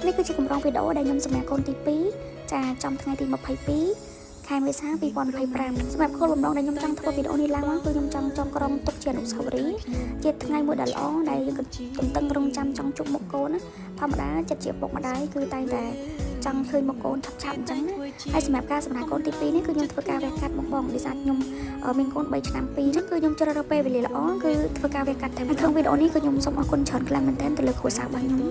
នេះគឺជាកម្រងវីដេអូដែលខ្ញុំសម្រាប់កូនទី2ចាចំថ្ងៃទី22ខែមេសា2025សម្រាប់គោលបំណងដែលខ្ញុំចង់ធ្វើវីដេអូនេះឡើងមកគឺខ្ញុំចង់ចងក្រងទុកជាអនុស្សាវរីយ៍ជាថ្ងៃមួយដ៏ល្អដែលយើងកំតឹងរង់ចាំចង់ជួបមុខកូនណាធម្មតាចិត្តជាពុកម្ដាយគឺតែងតែចង់ឃើញមុខកូនឆាប់អញ្ចឹងណាហើយសម្រាប់ការសម្រាប់កូនទី2នេះគឺខ្ញុំធ្វើការវះកាត់បងដោយសារខ្ញុំមានកូន3ឆ្នាំ2អញ្ចឹងគឺខ្ញុំជ្រើសរើសពេលវេលាល្អគឺធ្វើការវះកាត់តែក្នុងវីដេអូនេះគឺខ្ញុំសូមអរគុណច្រើនខ្លាំងមែនទែនទៅលើគ្រួសាររបស់ខ្ញុំនិ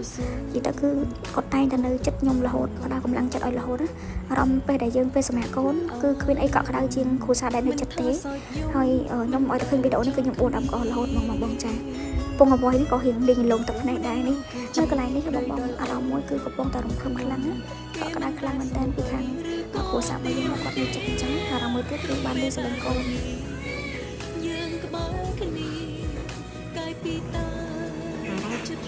យាយទៅគឺគាត់តែងតែនៅចិត្តខ្ញុំរហូតគាត់ដល់កម្លាំងចិត្តឲ្យរហូតណាអារម្មណ៍ពេលដែលយើងពេលសម្រាប់កូនគឺគ្មានអីកក់ក្ដៅជាងគ្រួសារដែលនៅចិត្តទេហើយខ្ញុំឲ្យតែឃើញវីដេអូនេះគឺខ្ញុំ4 10កោរហូតមកបងចាពងអវ័យនេះក៏រៀងលេងលងទឹកភ្នែកដែរនេះនៅកន្លែងនេះបងអារម្មណ៍មួយគឺកំពុងតែរំភើបខ្លាំងណាកក់ក្ដៅខ្លាំងមែនទែនពីខាងគ្រួសាររបស់យើងគាត់នៅចិត្តអញ្ចឹងអារម្មណ៍មួយទៀតគឺបានលើសលេងកូនយើងក្បែរគ្នាកាយពីតាចិត្ត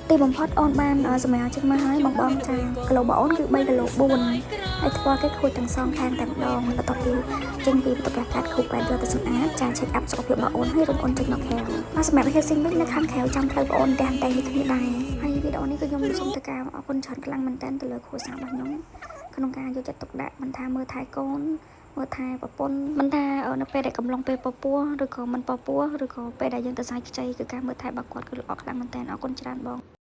ទីបំផុតអូនបានសម្រាប់ចិត្តមកហើយបងចាគីឡូរបស់អូនគឺ3គីឡូ4ហើយថ្ពាល់គេខូចទាំងសងខាងតែម្ដងបន្ទាប់ពីចេញពីបន្ទប់កាត់ខូចបែបយកទៅសម្អាតចា check up សុខភាពរបស់អូនហើយរំអូនចេញមកក្រៅសម្រាប់ Helsing វិញនៅខាងក្រៅចាំផ្លូវបងអូនតែនេះគ្នាដែរហើយវីដេអូនេះគឺខ្ញុំសូមទៅការអរគុណច្រើនខ្លាំងមែនទែនទៅលើគ្រួសាររបស់ខ្ញុំក្នុងការយកចិត្តទុកដាក់មិនថាមើលថែកូនមើលថែប្រពន្ធមិនថានៅពេលដែលកំឡុងពេលពពោះឬក៏មិនពពោះឬក៏ពេលដែលយើងទៅសាយខ្ចីគឺការមើលថែរបស់គាត់គឺល្អខ្លាំងមែនទែនអរគុណច្រើនបង